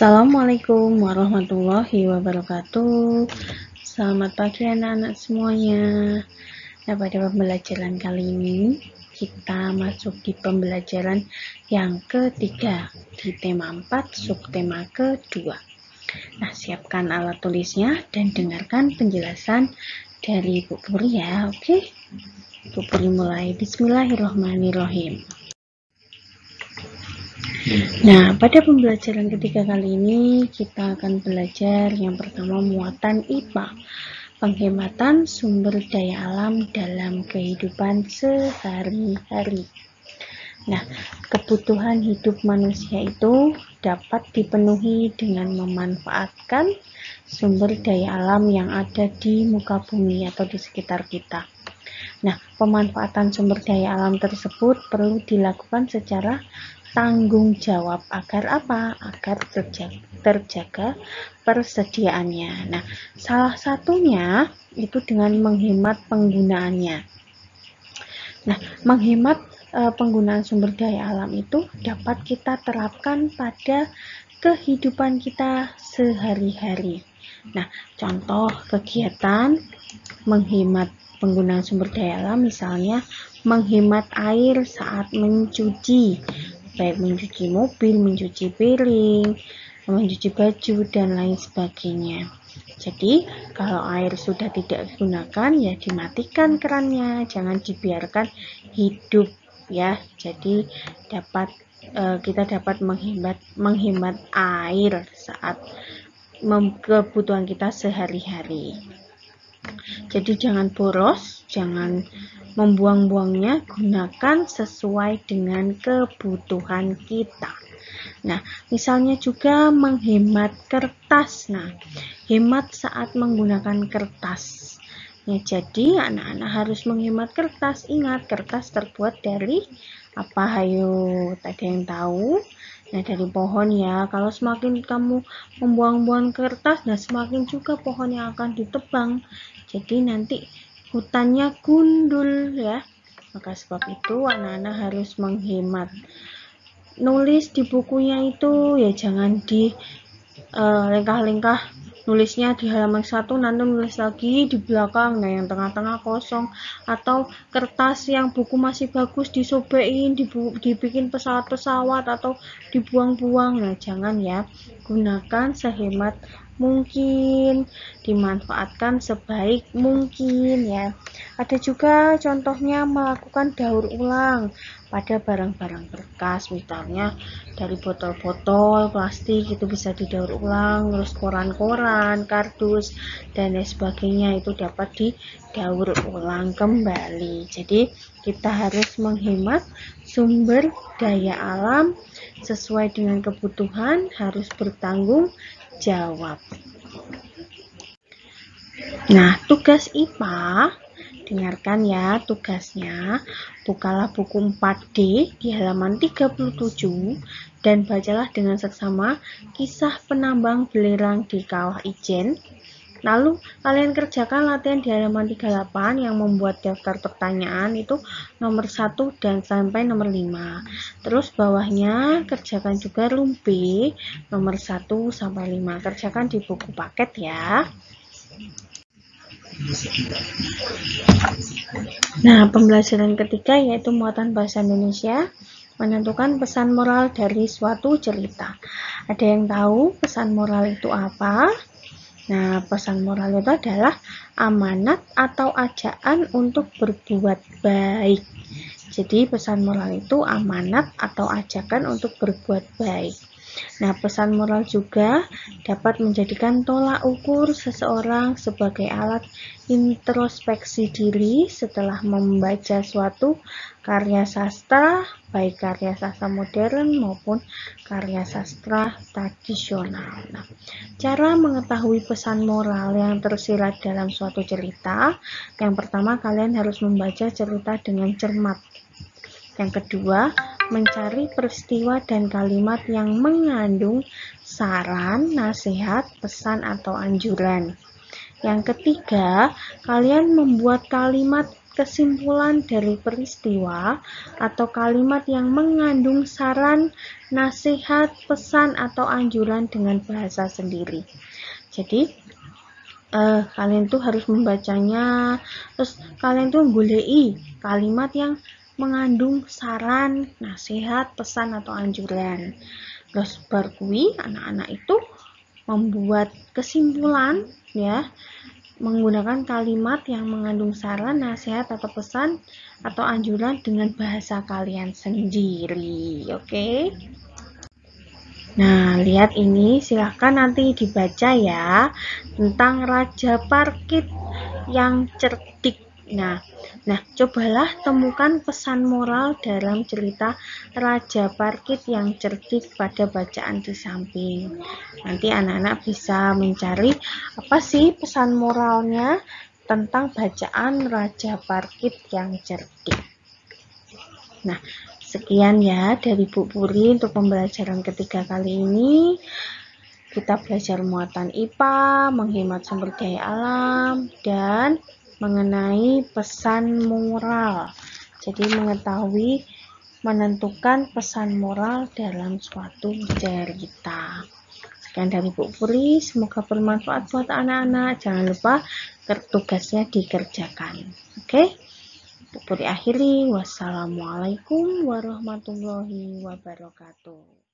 Assalamualaikum warahmatullahi wabarakatuh. Selamat pagi anak-anak semuanya. Nah, pada pembelajaran kali ini kita masuk di pembelajaran yang ketiga di tema 4 subtema kedua. Nah, siapkan alat tulisnya dan dengarkan penjelasan dari Bu Puri ya. Oke, Bu Puri mulai. Bismillahirrahmanirrahim. Nah, pada pembelajaran ketiga kali ini kita akan belajar yang pertama muatan IPA, penghematan sumber daya alam dalam kehidupan sehari-hari. Nah, kebutuhan hidup manusia itu dapat dipenuhi dengan memanfaatkan sumber daya alam yang ada di muka bumi atau di sekitar kita. Nah, pemanfaatan sumber daya alam tersebut perlu dilakukan secara tanggung jawab agar apa? Agar terjaga persediaannya. Nah, salah satunya itu dengan menghemat penggunaannya. Nah, menghemat penggunaan sumber daya alam itu dapat kita terapkan pada kehidupan kita sehari-hari. Nah, contoh kegiatan menghemat penggunaan sumber daya alam misalnya menghemat air saat mencuci, baik mencuci mobil, mencuci piring, mencuci baju, dan lain sebagainya. Jadi, kalau air sudah tidak digunakan, ya dimatikan kerannya, jangan dibiarkan hidup ya. Jadi, kita dapat menghemat air saat kebutuhan kita sehari-hari. Jadi, jangan boros, jangan membuang-buangnya, gunakan sesuai dengan kebutuhan kita. Nah, misalnya juga menghemat kertas. Nah, hemat saat menggunakan kertas. Ya, jadi anak-anak harus menghemat kertas. Ingat, kertas terbuat dari apa? Hayo, tadi yang tahu? Nah, dari pohon ya. Kalau semakin kamu membuang-buang kertas, nah semakin juga pohon yang akan ditebang. Jadi nanti hutannya gundul ya. Maka sebab itu anak-anak harus menghemat. Nulis di bukunya itu ya jangan di lengkah-lengkah, nulisnya di halaman 1 nanti nulis lagi di belakang, nah yang tengah-tengah kosong, atau kertas yang buku masih bagus disobekin, dibikin pesawat-pesawat atau dibuang-buang. Nah jangan ya, gunakan sehemat mungkin, dimanfaatkan sebaik mungkin ya. Ada juga contohnya melakukan daur ulang pada barang-barang bekas, misalnya dari botol-botol plastik itu bisa didaur ulang, terus koran-koran, kardus, dan lain sebagainya itu dapat didaur ulang kembali. Jadi kita harus menghemat sumber daya alam sesuai dengan kebutuhan, harus bertanggung jawab. Nah, tugas IPA, dengarkan ya tugasnya. Bukalah buku 4D di halaman 37 dan bacalah dengan seksama kisah penambang belerang di Kawah Ijen. Lalu kalian kerjakan latihan di halaman 38 yang membuat daftar pertanyaan itu nomor 1 dan sampai nomor 5. Terus bawahnya kerjakan juga room B nomor 1 sampai 5. Kerjakan di buku paket ya. Nah, pembelajaran ketiga yaitu muatan bahasa Indonesia, menentukan pesan moral dari suatu cerita. Ada yang tahu pesan moral itu apa? Nah, pesan moral itu adalah amanat atau ajakan untuk berbuat baik. Jadi, pesan moral itu amanat atau ajakan untuk berbuat baik. Nah, pesan moral juga dapat menjadikan tolak ukur seseorang sebagai alat introspeksi diri setelah membaca suatu karya sastra, baik karya sastra modern maupun karya sastra tradisional. Nah, cara mengetahui pesan moral yang tersirat dalam suatu cerita, yang pertama kalian harus membaca cerita dengan cermat. Yang kedua, mencari peristiwa dan kalimat yang mengandung saran, nasihat, pesan, atau anjuran. Yang ketiga, kalian membuat kalimat kesimpulan dari peristiwa atau kalimat yang mengandung saran, nasihat, pesan, atau anjuran dengan bahasa sendiri. Jadi, kalian tuh harus membacanya, terus kalian tuh golei kalimat yang mengandung saran, nasihat, pesan, atau anjuran. Terus berkui anak-anak itu membuat kesimpulan ya, menggunakan kalimat yang mengandung saran, nasihat, atau pesan atau anjuran dengan bahasa kalian sendiri. Oke? Nah, lihat ini, silahkan nanti dibaca ya, tentang Raja Parkit yang cerdik. Nah, cobalah temukan pesan moral dalam cerita Raja Parkit yang cerdik pada bacaan di samping. Nanti anak-anak bisa mencari apa sih pesan moralnya tentang bacaan Raja Parkit yang cerdik. Nah, sekian ya dari Bu Puri untuk pembelajaran ketiga kali ini. Kita belajar muatan IPA, menghemat sumber daya alam, dan mengenai pesan moral. Jadi mengetahui menentukan pesan moral dalam suatu cerita. Sekian dari Bu Puri, semoga bermanfaat buat anak-anak. Jangan lupa tugasnya dikerjakan. Oke? Bu Puri akhiri. Wassalamualaikum warahmatullahi wabarakatuh.